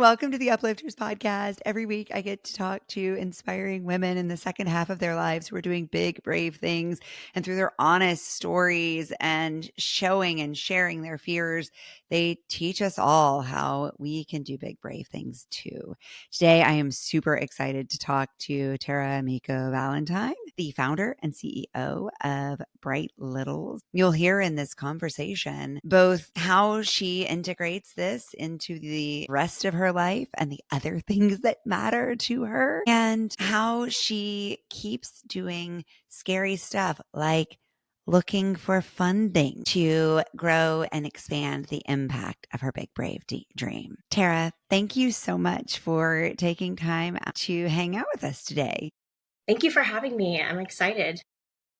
Welcome to the Uplifters podcast. Every week I get to talk to inspiring women in the second half of their lives who are doing big, brave things. And through their honest stories and showing and sharing their fears, they teach us all how we can do big, brave things too. Today, I am super excited to talk to Miko Ballentine, the founder and CEO of Bright Littles. You'll hear in this conversation both how she integrates this into the rest of her life and the other things that matter to her, and how she keeps doing scary stuff like looking for funding to grow and expand the impact of her big brave dream. Tara, thank you so much for taking time to hang out with us today. Thank you for having me. I'm excited.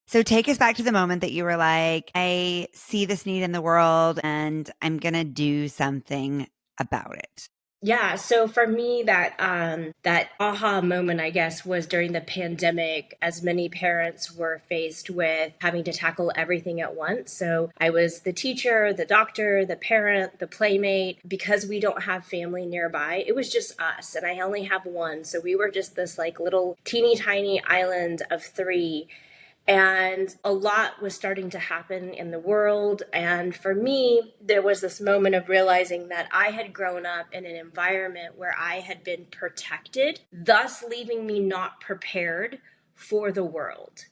So take us back to the moment that you were like, I see this need in the world and I'm going to do something about it. Yeah, so for me, that aha moment, I guess, was during the pandemic, as many parents were faced with having to tackle everything at once. So I was the teacher, the doctor, the parent, the playmate. Because we don't have family nearby, it was just us, and I only have one. So we were just this like little teeny tiny island of three. And a lot was starting to happen in the world. And for me, there was this moment of realizing that I had grown up in an environment where I had been protected, thus leaving me not prepared for the world.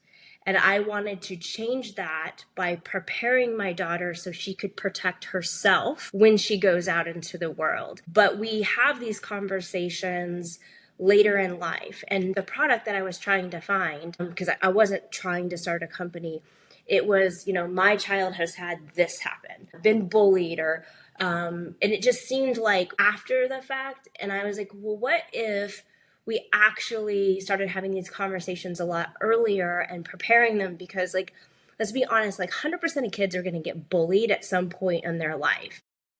And I wanted to change that by preparing my daughter so she could protect herself when she goes out into the world. But we have these conversations later in life. And the product that I was trying to find, because I wasn't trying to start a company, it was, my child has had this happen, been bullied, and it just seemed like after the fact. And I was like, well, what if we actually started having these conversations a lot earlier and preparing them? Because, like, let's be honest, like 100% of kids are going to get bullied at some point in their life.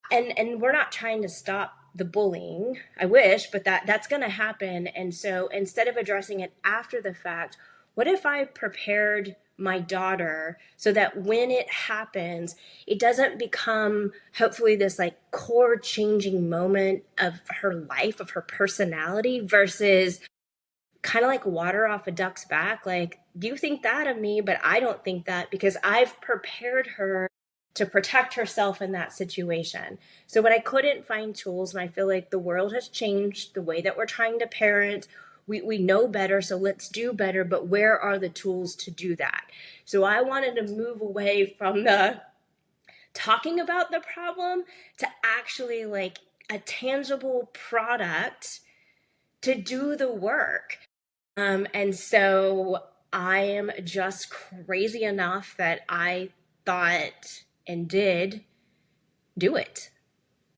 And we're not trying to stop the bullying. I wish, but that's going to happen. And so instead of addressing it after the fact, what if I prepared my daughter so that when it happens, it doesn't become hopefully this like core changing moment of her life, of her personality, versus kind of like water off a duck's back. Like, you think that of me, but I don't think that, because I've prepared her to protect herself in that situation. So when I couldn't find tools, and I feel like the world has changed the way that we're trying to parent, we know better, so let's do better, but where are the tools to do that? So I wanted to move away from the talking about the problem to actually like a tangible product to do the work. And so I am just crazy enough that I thought and did do it.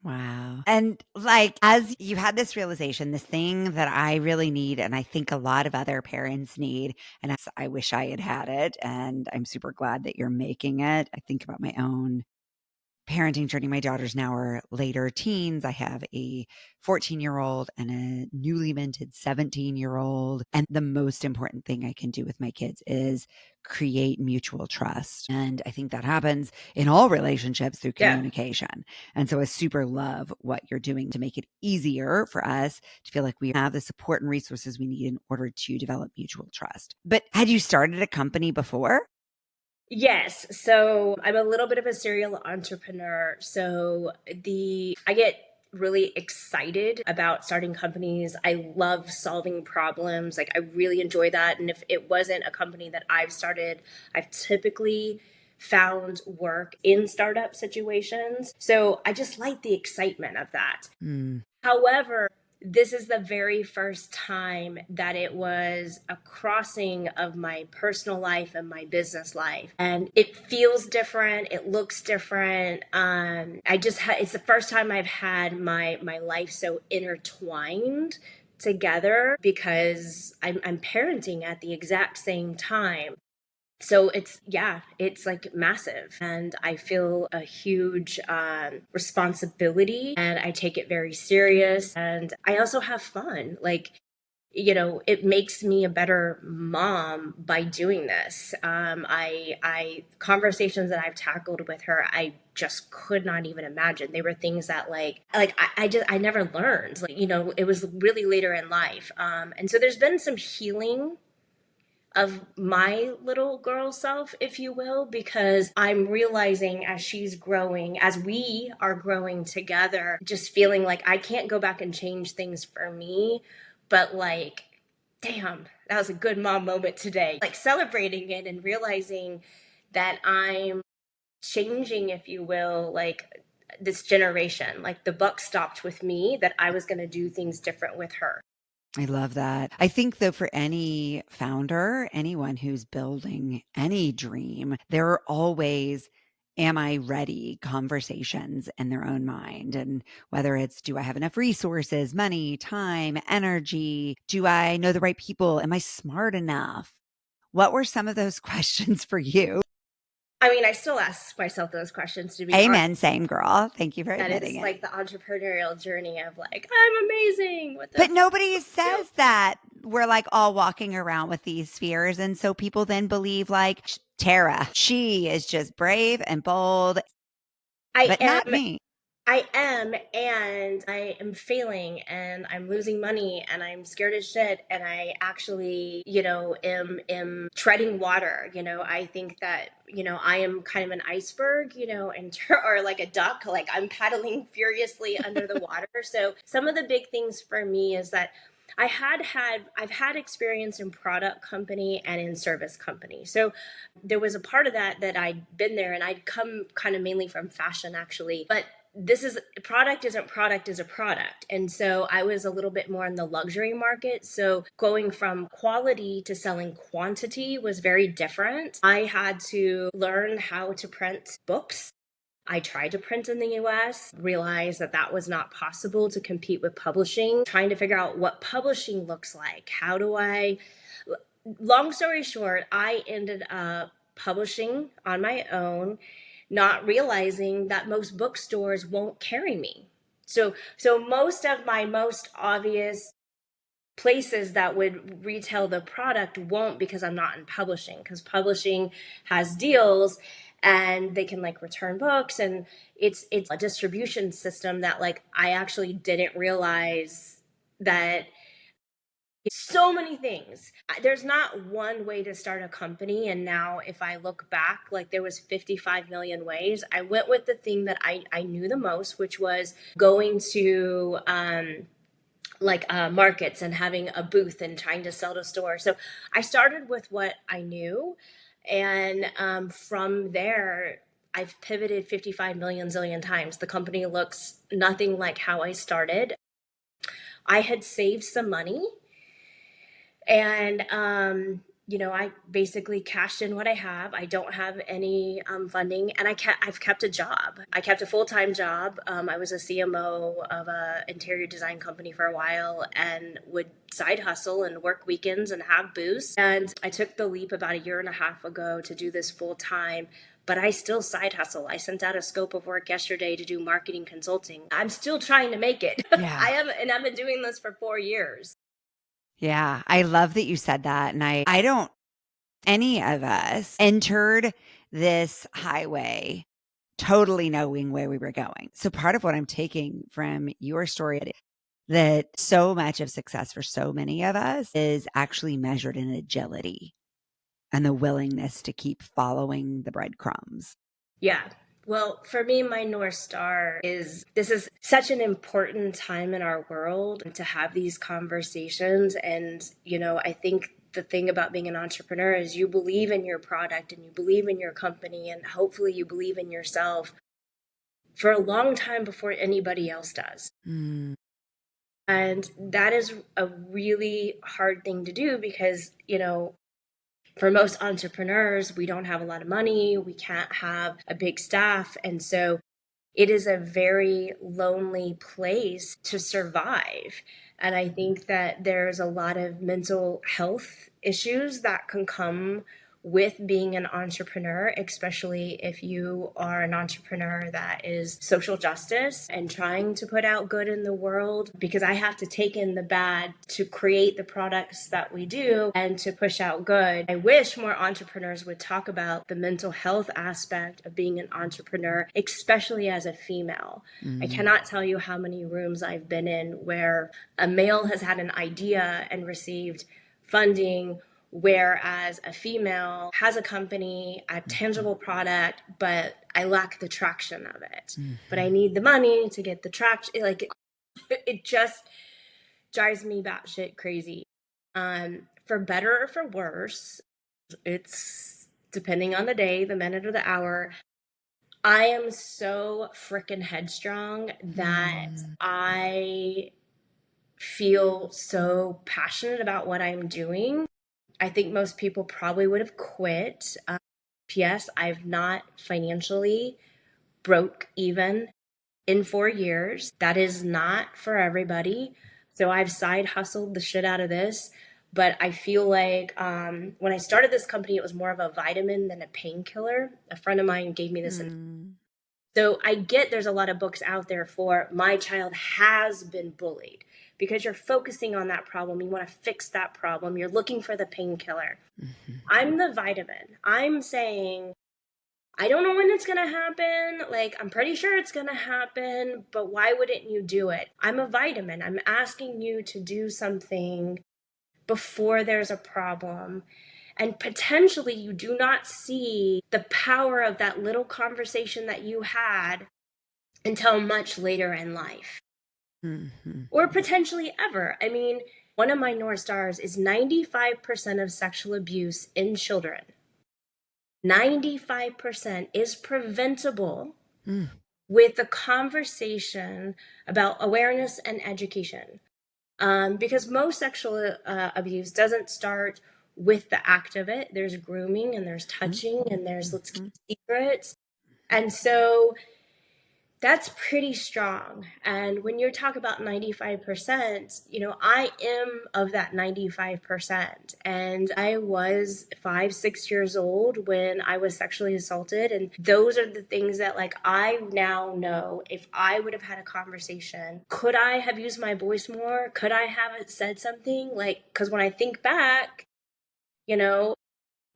Wow. And like, as you had this realization, this thing that I really need, and I think a lot of other parents need, and I wish I had had it, and I'm super glad that you're making it. I think about my own parenting journey. My daughters now are later teens. I have a 14-year-old and a newly minted 17-year-old. And the most important thing I can do with my kids is create mutual trust. And I think that happens in all relationships through communication. Yeah. And so I super love what you're doing to make it easier for us to feel like we have the support and resources we need in order to develop mutual trust. But had you started a company before? Yes. So I'm a little bit of a serial entrepreneur. So I get really excited about starting companies. I love solving problems. Like, I really enjoy that. And if it wasn't a company that I've started, I've typically found work in startup situations. So I just like the excitement of that. However, this is the very first time that it was a crossing of my personal life and my business life. And it feels different. It looks different. It's the first time I've had my life so intertwined together, because I'm parenting at the exact same time. So it's like massive. And I feel a huge responsibility, and I take it very serious. And I also have fun. Like, it makes me a better mom by doing this. Conversations that I've tackled with her, I just could not even imagine. They were things that I never learned. It was really later in life. And so there's been some healing of my little girl self, if you will, because I'm realizing as she's growing, as we are growing together, just feeling like I can't go back and change things for me, but like, damn, that was a good mom moment today. Like celebrating it and realizing that I'm changing, if you will, like this generation. Like the buck stopped with me, that I was going to do things different with her. I love that. I think though for any founder, anyone who's building any dream, there are always am I ready conversations in their own mind. And whether it's do I have enough resources, money, time, energy? Do I know the right people? Am I smart enough? What were some of those questions for you? I mean, I still ask myself those questions, to be honest. Amen. Same girl. Thank you for That admitting is it. like the entrepreneurial journey of like, I'm amazing. What the But nobody says that. We're like all walking around with these fears. And so people then believe like Tara, she is just brave and bold, I but not am me. I am, and I am failing, and I'm losing money, and I'm scared as shit, and I actually, am treading water. I think that, I am kind of an iceberg, and or like a duck, like I'm paddling furiously under the water. So some of the big things for me is that I've had experience in product company and in service company. So there was a part of that I'd been there, and I'd come kind of mainly from fashion actually, but this is product isn't product is a product. And so I was a little bit more in the luxury market. So going from quality to selling quantity was very different. I had to learn how to print books. I tried to print in the US, realized that that was not possible to compete with publishing, trying to figure out what publishing looks like. Long story short, I ended up publishing on my own, not realizing that most bookstores won't carry me. So most of my most obvious places that would retail the product won't, because I'm not in publishing, because publishing has deals and they can like return books, and it's a distribution system that like I actually didn't realize that so many things. There's not one way to start a company. And now if I look back, like there was 55 million ways. I went with the thing that I knew the most, which was going to markets and having a booth and trying to sell to stores. So I started with what I knew. And from there, I've pivoted 55 million zillion times. The company looks nothing like how I started. I had saved some money, and I basically cashed in what I have. I don't have any funding, and I've kept a job. I kept a full-time job. I was a CMO of a interior design company for a while, and would side hustle and work weekends and have boosts. And I took the leap about a year and a half ago to do this full-time, but I still side hustle. I sent out a scope of work yesterday to do marketing consulting. I'm still trying to make it. Yeah. And I've been doing this for 4 years. Yeah. I love that you said that. And I don't, any of us entered this highway totally knowing where we were going. So part of what I'm taking from your story, that so much of success for so many of us is actually measured in agility and the willingness to keep following the breadcrumbs. Yeah. Well, for me, my North Star is this is such an important time in our world to have these conversations. And, I think the thing about being an entrepreneur is you believe in your product and you believe in your company, and hopefully you believe in yourself for a long time before anybody else does. Mm. And that is a really hard thing to do because, for most entrepreneurs, we don't have a lot of money. We can't have a big staff. And so it is a very lonely place to survive. And I think that there's a lot of mental health issues that can come with being an entrepreneur, especially if you are an entrepreneur that is social justice and trying to put out good in the world, because I have to take in the bad to create the products that we do and to push out good. I wish more entrepreneurs would talk about the mental health aspect of being an entrepreneur, especially as a female. I cannot tell you how many rooms I've been in where a male has had an idea and received funding, whereas a female has a company, a tangible product, but I lack the traction of it. But I need the money to get the traction. Like, it just drives me batshit crazy. For better or for worse, it's depending on the day, the minute, or the hour. I am so freaking headstrong that I feel so passionate about what I'm doing. I think most people probably would have quit. P.S. I've not financially broke even in 4 years. That is not for everybody. So I've side hustled the shit out of this. But I feel like when I started this company, it was more of a vitamin than a painkiller. A friend of mine gave me this. So I get there's a lot of books out there for my child has been bullied, because you're focusing on that problem. You want to fix that problem. You're looking for the painkiller. I'm the vitamin. I'm saying, I don't know when it's going to happen. Like, I'm pretty sure it's going to happen, but why wouldn't you do it? I'm a vitamin. I'm asking you to do something before there's a problem. And potentially you do not see the power of that little conversation that you had until much later in life. Or potentially ever. I mean, one of my North Stars is 95% of sexual abuse in children. 95% is preventable with the conversation about awareness and education. Because most sexual abuse doesn't start with the act of it. There's grooming and there's touching and there's let's keep secrets. And so that's pretty strong. And when you talk about 95%, I am of that 95%. And I was 5, 6 years old when I was sexually assaulted. And those are the things that, like, I now know if I would have had a conversation, could I have used my voice more? Could I have said something? Like, because when I think back,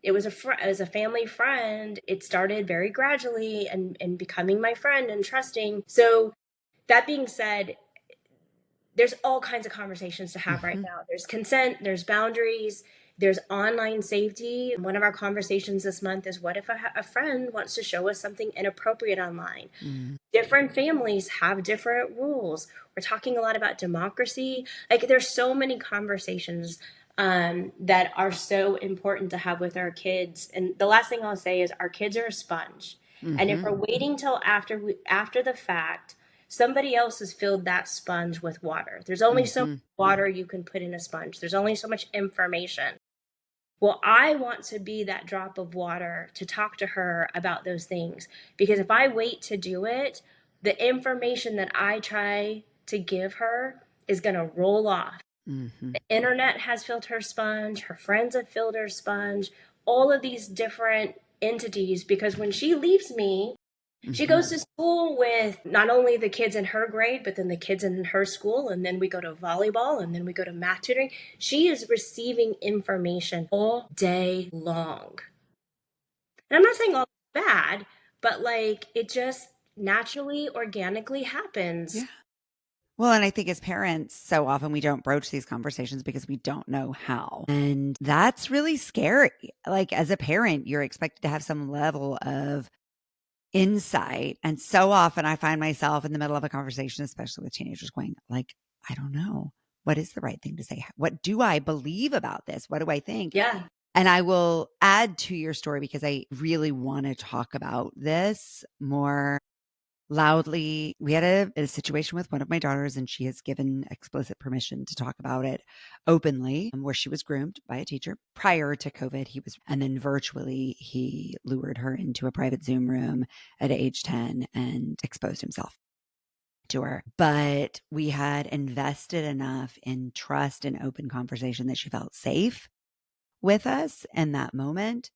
it was a family friend. It started very gradually and becoming my friend and trusting. So that being said, there's all kinds of conversations to have right now. There's consent, there's boundaries, there's online safety. One of our conversations this month is, what if a friend wants to show us something inappropriate online? Different families have different rules. We're talking a lot about democracy. Like, there's so many conversations that are so important to have with our kids. And the last thing I'll say is, our kids are a sponge. And if we're waiting till after the fact, somebody else has filled that sponge with water. There's only so much water you can put in a sponge. There's only so much information. Well, I want to be that drop of water to talk to her about those things. Because if I wait to do it, the information that I try to give her is going to roll off. The internet has filled her sponge. Her friends have filled her sponge. All of these different entities, because when she leaves me, she goes to school with not only the kids in her grade, but then the kids in her school. And then we go to volleyball, and then we go to math tutoring. She is receiving information all day long. And I'm not saying all bad, but like, it just naturally, organically happens. Yeah. Well, and I think as parents, so often we don't broach these conversations because we don't know how. And that's really scary. Like, as a parent, you're expected to have some level of insight. And so often I find myself in the middle of a conversation, especially with teenagers, going like, I don't know. What is the right thing to say? What do I believe about this? What do I think? Yeah. And I will add to your story because I really want to talk about this more loudly. We had a situation with one of my daughters, and she has given explicit permission to talk about it openly, where she was groomed by a teacher prior to COVID. And then virtually he lured her into a private Zoom room at age 10 and exposed himself to her. But we had invested enough in trust and open conversation that she felt safe with us in that moment.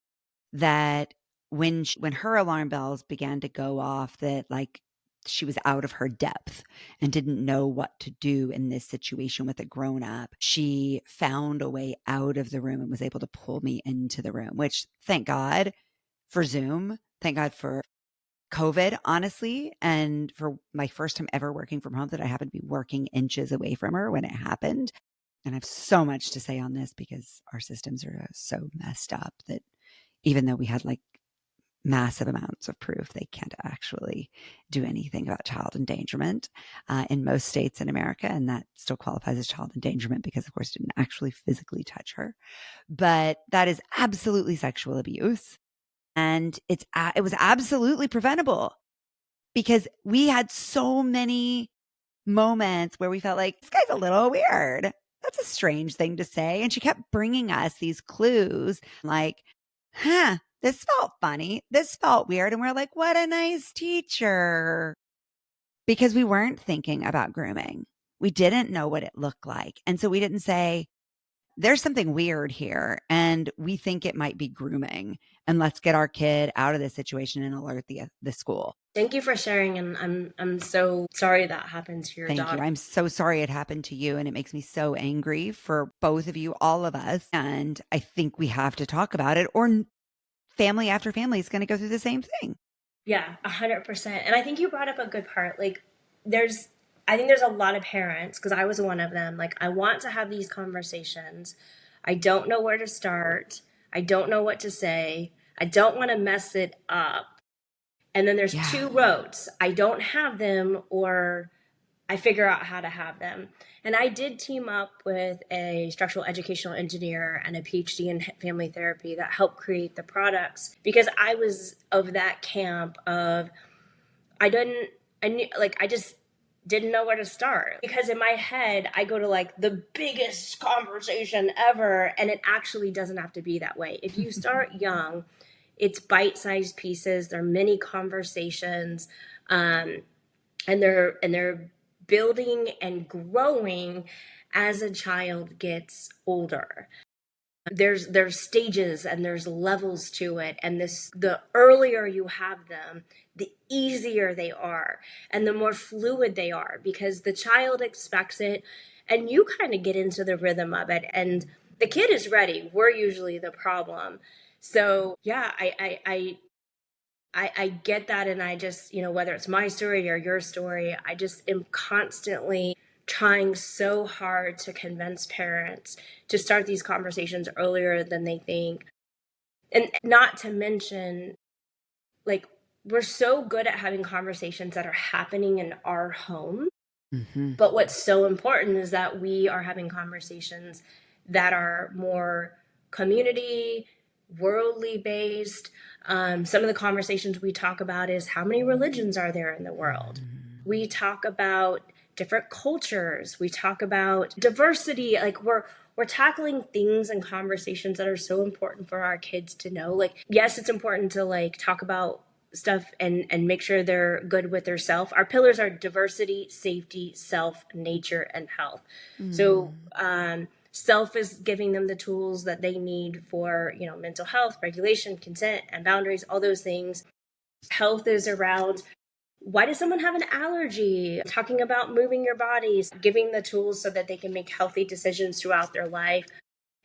that when her alarm bells began to go off, that like she was out of her depth and didn't know what to do in this situation with a grown up, she found a way out of the room and was able to pull me into the room, which thank God for Zoom. Thank God for COVID, honestly, and for my first time ever working from home, that I happened to be working inches away from her when it happened. And I have so much to say on this because our systems are so messed up that even though we had like massive amounts of proof, they can't actually do anything about child endangerment in most states in America. And that still qualifies as child endangerment because, of course, it didn't actually physically touch her. But that is absolutely sexual abuse. And it was absolutely preventable because we had so many moments where we felt like this guy's a little weird. That's a strange thing to say. And she kept bringing us these clues like, this felt funny. This felt weird. And we're like, what a nice teacher. Because we weren't thinking about grooming. We didn't know what it looked like. And so we didn't say, there's something weird here and we think it might be grooming, and let's get our kid out of this situation and alert the school. Thank you for sharing, and I'm so sorry that happened to your Thank daughter. you. I'm so sorry it happened to you, and it makes me so angry for both of you, all of us. And I think we have to talk about it, or family after family is going to go through the same thing. Yeah, 100%. And I think you brought up a good part. Like, I think there's a lot of parents, because I was one of them. Like, I want to have these conversations. I don't know where to start. I don't know what to say. I don't want to mess it up. And then there's two roads. I don't have them, or I figure out how to have them. And I did team up with a structural educational engineer and a PhD in family therapy that helped create the products, because I was of that camp of I just didn't know where to start, because in my head I go to like the biggest conversation ever, and it actually doesn't have to be that way. If you start young, it's bite-sized pieces. They're mini conversations, and they're building and growing as a child gets older. There's stages and there's levels to it, and the earlier you have them, the easier they are and the more fluid they are, because the child expects it and you kind of get into the rhythm of it, and the kid is ready. We're usually the problem. So yeah, I get that. And I just, whether it's my story or your story, I just am constantly trying so hard to convince parents to start these conversations earlier than they think. And not to mention, like, we're so good at having conversations that are happening in our home. Mm-hmm. But what's so important is that we are having conversations that are more community, worldly based. Some of the conversations we talk about is, how many religions are there in the world? We talk about different cultures. We talk about diversity. Like, we're tackling things and conversations that are so important for our kids to know. Like, yes, it's important to like talk about stuff and make sure they're good with their self. Our pillars are diversity, safety, self, nature, and health. So self is giving them the tools that they need for, mental health, regulation, consent, and boundaries, all those things. Health is around, why does someone have an allergy? Talking about moving your bodies, giving the tools so that they can make healthy decisions throughout their life.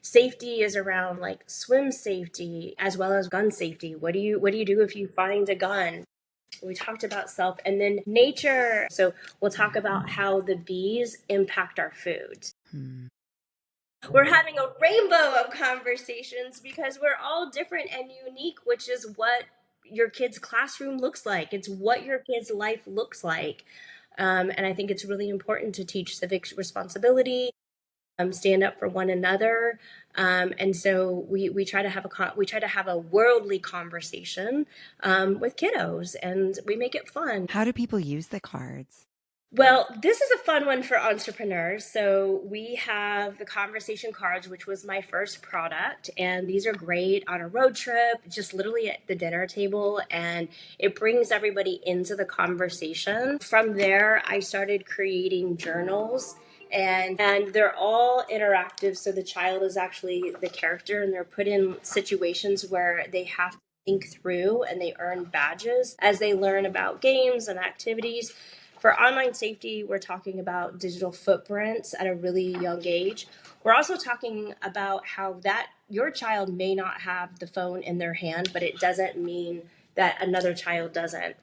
Safety is around like swim safety as well as gun safety. What do you do if you find a gun? We talked about self. And then nature. So we'll talk about how the bees impact our food. We're having a rainbow of conversations because we're all different and unique, which is what your kid's classroom looks like. It's what your kid's life looks like. And I think it's really important to teach civic responsibility, stand up for one another. And so we try to have a worldly conversation with kiddos, and we make it fun. How do people use the cards? Well, this is a fun one for entrepreneurs. So we have the conversation cards, which was my first product. And these are great on a road trip, just literally at the dinner table. And it brings everybody into the conversation. From there, I started creating journals and they're all interactive. So the child is actually the character, and they're put in situations where they have to think through, and they earn badges as they learn about games and activities. For online safety, we're talking about digital footprints at a really young age. We're also talking about how that your child may not have the phone in their hand, but it doesn't mean that another child doesn't.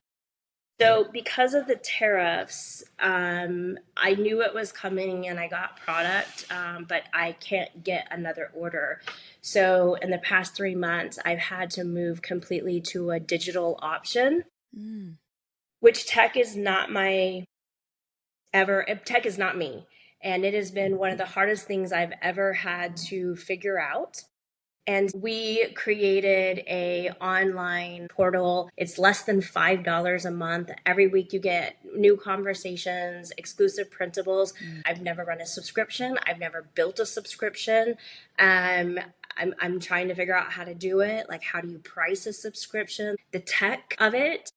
So because of the tariffs, I knew it was coming and I got product, but I can't get another order. So in the past 3 months, I've had to move completely to a digital option, which tech is not me. And it has been one of the hardest things I've ever had to figure out. And we created a online portal. It's less than $5 a month. Every week you get new conversations, exclusive printables. I've never run a subscription. I've never built a subscription. I'm trying to figure out how to do it. Like, how do you price a subscription? The tech of it.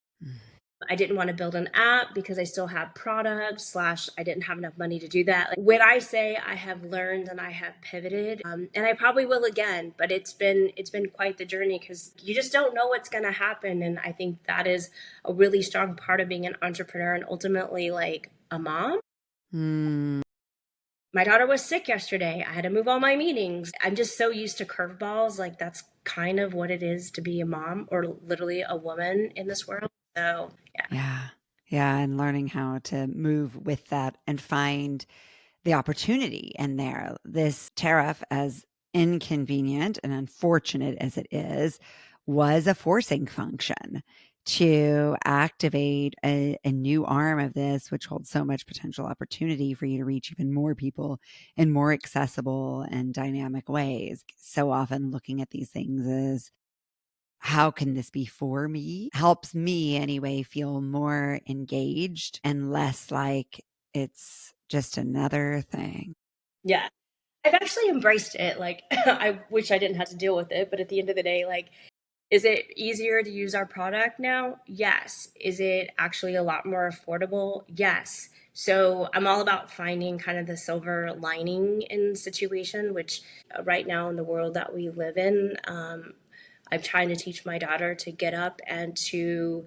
I didn't want to build an app because I still have products / I didn't have enough money to do that. Like, when I say I have learned and I have pivoted, and I probably will again, but it's been quite the journey, because you just don't know what's going to happen. And I think that is a really strong part of being an entrepreneur and ultimately like a mom. My daughter was sick yesterday. I had to move all my meetings. I'm just so used to curveballs. Like, that's kind of what it is to be a mom, or literally a woman in this world. So, yeah. Yeah. Yeah. And learning how to move with that and find the opportunity in there. This tariff, as inconvenient and unfortunate as it is, was a forcing function to activate a new arm of this, which holds so much potential opportunity for you to reach even more people in more accessible and dynamic ways. So often looking at these things as, how can this be for me? Helps me anyway feel more engaged and less like it's just another thing. Yeah. I've actually embraced it. Like, I wish I didn't have to deal with it, but at the end of the day, like, is it easier to use our product now? Yes. Is it actually a lot more affordable? Yes. So I'm all about finding kind of the silver lining in the situation, which right now in the world that we live in, I'm trying to teach my daughter to get up and to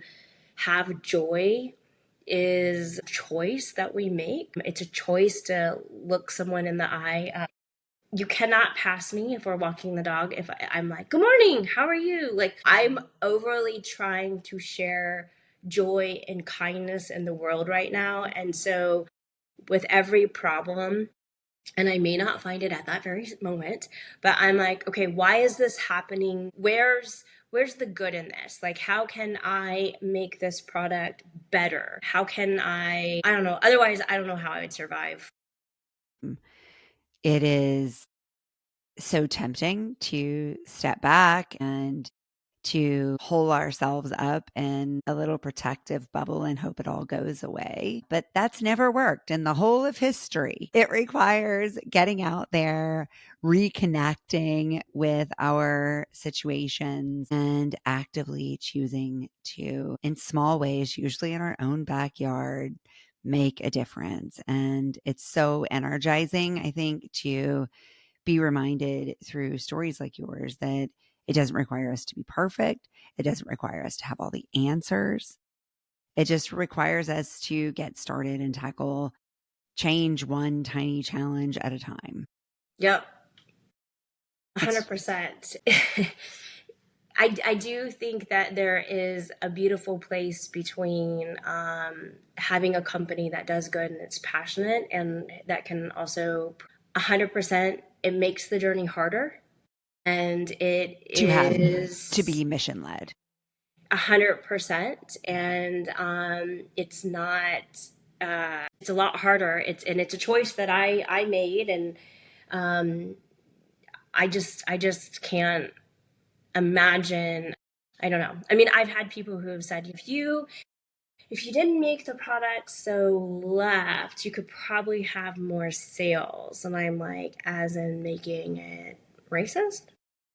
have joy is a choice that we make. It's a choice to look someone in the eye. You cannot pass me if we're walking the dog. If I'm like, good morning, how are you? Like, I'm overly trying to share joy and kindness in the world right now. And so with every problem, and I may not find it at that very moment, but I'm like, okay, why is this happening? Where's the good in this? Like, how can I make this product better? How can I don't know. Otherwise, I don't know how I would survive. It is so tempting to step back and to hole ourselves up in a little protective bubble and hope it all goes away. But that's never worked in the whole of history. It requires getting out there, reconnecting with our situations, and actively choosing to, in small ways, usually in our own backyard, make a difference. And it's so energizing, I think, to be reminded through stories like yours that it doesn't require us to be perfect. It doesn't require us to have all the answers. It just requires us to get started and tackle change one tiny challenge at a time. Yep. It's 100%. I do think that there is a beautiful place between having a company that does good and it's passionate, and that can also 100%, it makes the journey harder, and it to is be mission led. 100%, and it's not it's a lot harder. It's a choice that I made, and um, I just can't imagine. I don't know. I mean, I've had people who have said, if you didn't make the product so left, you could probably have more sales. And I'm like, as in making it racist?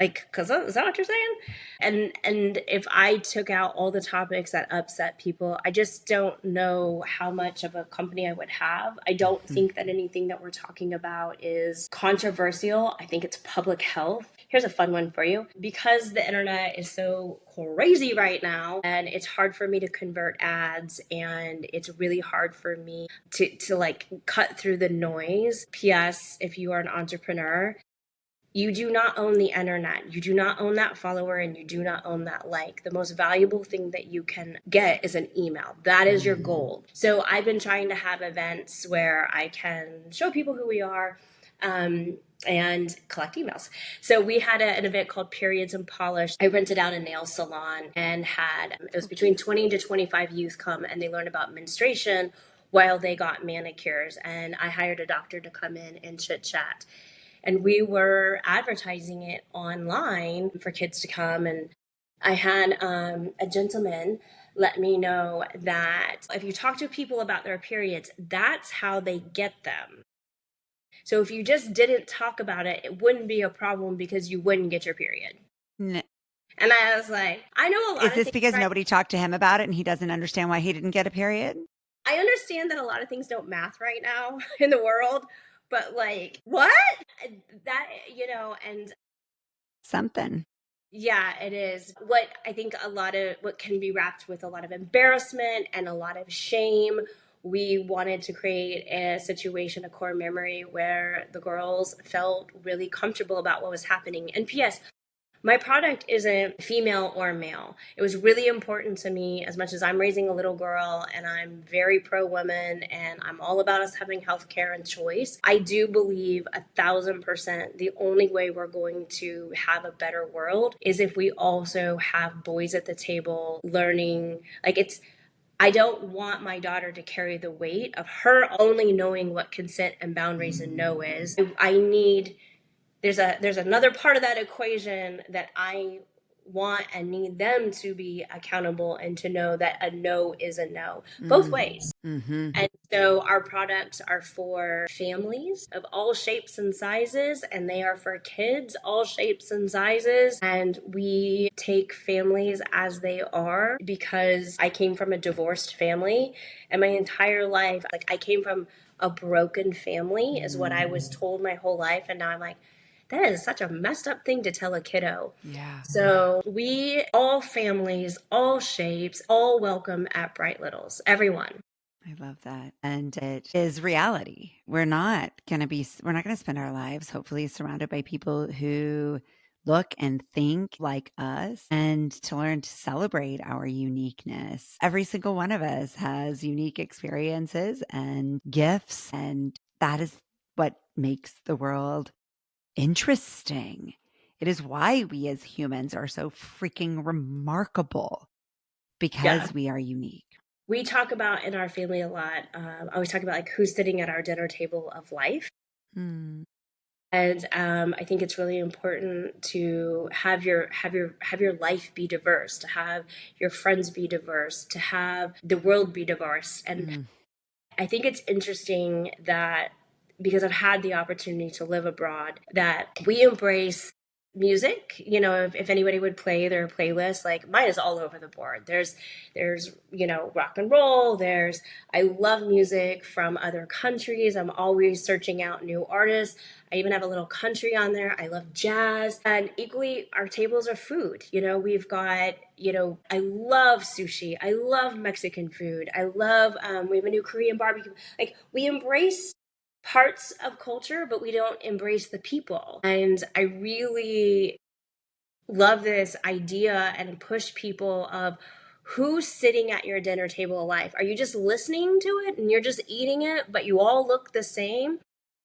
Like, cause is that what you're saying? And if I took out all the topics that upset people, I just don't know how much of a company I would have. I don't Mhm. think that anything that we're talking about is controversial. I think it's public health. Here's a fun one for you. Because the internet is so crazy right now and it's hard for me to convert ads and it's really hard for me to like cut through the noise. PS, if you are an entrepreneur, you do not own the internet. You do not own that follower and you do not own that like. The most valuable thing that you can get is an email. That is your goal. So I've been trying to have events where I can show people who we are, and collect emails. So we had an event called Periods and Polish. I rented out a nail salon and had, it was between 20 to 25 youth come and they learn about menstruation while they got manicures. And I hired a doctor to come in and chit chat, and we were advertising it online for kids to come. And I had a gentleman let me know that if you talk to people about their periods, that's how they get them. So if you just didn't talk about it, it wouldn't be a problem because you wouldn't get your period. N- And I was like, I know a Is lot of this things, because right? nobody talked to him about it and he doesn't understand why he didn't get a period? I understand that a lot of things don't math right now in the world, but like, what? That, and Something. yeah, it is. What I think a lot of what can be wrapped with a lot of embarrassment and a lot of shame. We wanted to create a situation, a core memory where the girls felt really comfortable about what was happening. And P.S., my product isn't female or male. It was really important to me, as much as I'm raising a little girl and I'm very pro woman and I'm all about us having health care and choice. I do believe 1,000% the only way we're going to have a better world is if we also have boys at the table learning. I don't want my daughter to carry the weight of her only knowing what consent and boundaries and no is. I need there's another part of that equation that I want and need them to be accountable and to know that a no is a no, both ways. Mm-hmm. And so our products are for families of all shapes and sizes, and they are for kids, all shapes and sizes. And we take families as they are, because I came from a divorced family, and my entire life, like, I came from a broken family, is what I was told my whole life. And now I'm like, that is such a messed up thing to tell a kiddo. Yeah. So we, all families, all shapes, all welcome at Bright Littles, everyone. I love that. And it is reality. We're not going to spend our lives hopefully surrounded by people who look and think like us, and to learn to celebrate our uniqueness. Every single one of us has unique experiences and gifts, and that is what makes the world interesting. It is why we as humans are so freaking remarkable, Yeah. because we are unique. We talk about in our family a lot. I always talk about like who's sitting at our dinner table of life. Hmm. And I think it's really important to have your life be diverse, to have your friends be diverse, to have the world be diverse. And Mm. I think it's interesting that, because I've had the opportunity to live abroad, that we embrace music. If anybody would play their playlist, like mine is all over the board. There's rock and roll. I love music from other countries. I'm always searching out new artists. I even have a little country on there. I love jazz. And equally, our tables are food. We've got, I love sushi. I love Mexican food. I love, we have a new Korean barbecue. Like, we embrace parts of culture, but we don't embrace the people. And I really love this idea and push people of who's sitting at your dinner table of life. Are you just listening to it and you're just eating it, but you all look the same?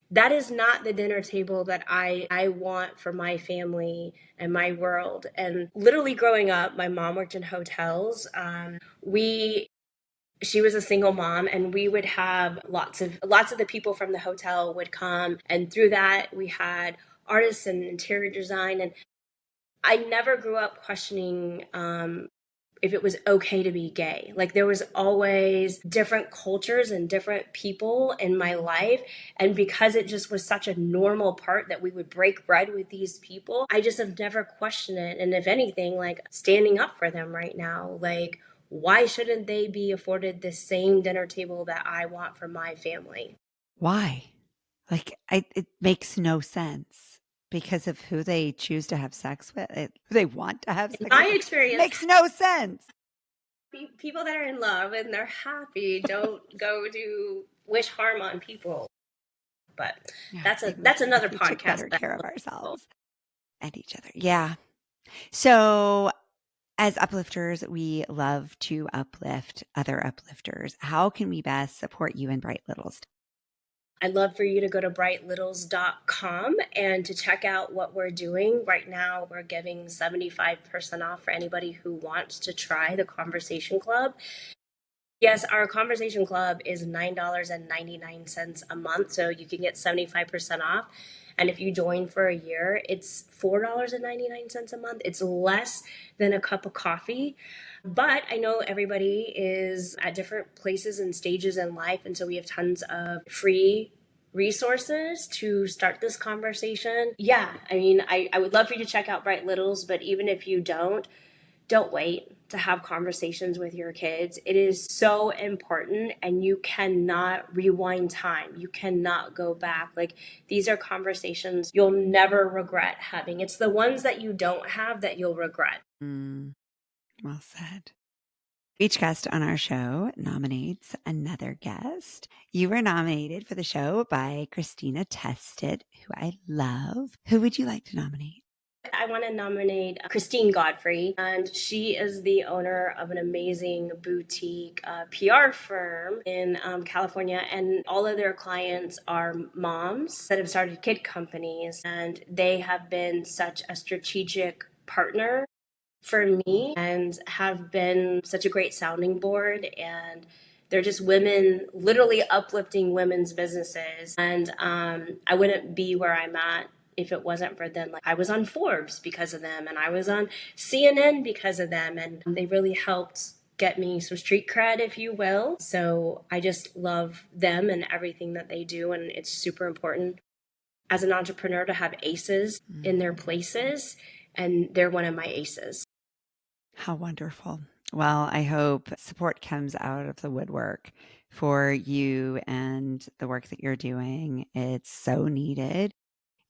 That is not the dinner table that I want for my family and my world. And literally growing up, my mom worked in hotels. She was a single mom, and we would have lots of the people from the hotel would come, and through that we had artists and interior design. And I never grew up questioning if it was okay to be gay. Like there was always different cultures and different people in my life. And because it just was such a normal part that we would break bread with these people, I just have never questioned it. And if anything, like standing up for them right now, like why shouldn't they be afforded the same dinner table that I want for my family? Why? Like, it makes no sense because of who they choose to have sex with, who they want to have In sex my with. experience, Makes no sense. people that are in love and they're happy don't go to wish harm on people. But Yeah, that's another if we took podcast. better care of ourselves and each other. Yeah. So as uplifters, we love to uplift other uplifters. How can we best support you in Bright Littles? I'd love for you to go to brightlittles.com and to check out what we're doing. Right now, we're giving 75% off for anybody who wants to try the Conversation Club. Yes, our Conversation Club is $9.99 a month, so you can get 75% off. And if you join for a year, it's $4.99 a month. It's less than a cup of coffee. But I know everybody is at different places and stages in life, and so we have tons of free resources to start this conversation. Yeah, I mean, I would love for you to check out Bright Littles, but even if you don't wait to have conversations with your kids. It is so important, and you cannot rewind time. You cannot go back. Like, these are conversations you'll never regret having. It's the ones that you don't have that you'll regret. Well said. Each guest on our show nominates another guest. You were nominated for the show by Christina Tested, who I love. Who would you like to nominate? I want to nominate Christine Godfrey, and she is the owner of an amazing boutique PR firm in California, and all of their clients are moms that have started kid companies, and they have been such a strategic partner for me and have been such a great sounding board. And they're just women literally uplifting women's businesses, and I wouldn't be where I'm at if it wasn't for them. Like, I was on Forbes because of them, and I was on CNN because of them, and they really helped get me some street cred, if you will. So I just love them and everything that they do, and it's super important as an entrepreneur to have aces in their places, and they're one of my aces. How wonderful. Well, I hope support comes out of the woodwork for you and the work that you're doing. It's so needed.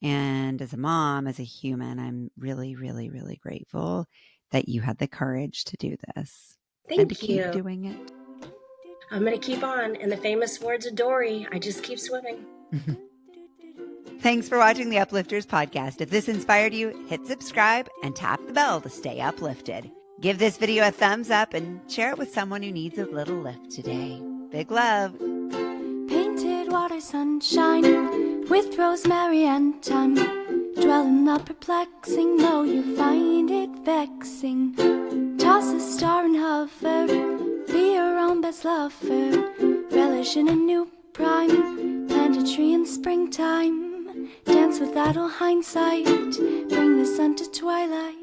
And as a mom, as a human, I'm really, really, really grateful that you had the courage to do this and to Thank keep you. doing it. I'm going to keep on. In the famous words of Dory, I just keep swimming. Thanks for watching the Uplifters podcast. If this inspired you, hit subscribe and tap the bell to stay uplifted. Give this video a thumbs up and share it with someone who needs a little lift today. Big love. Painted water sunshine with rosemary and thyme. Dwell in the perplexing, though you find it vexing. Toss a star and hover, be your own best lover. Relish in a new prime, plant a tree in springtime. Dance with idle hindsight, bring the sun to twilight.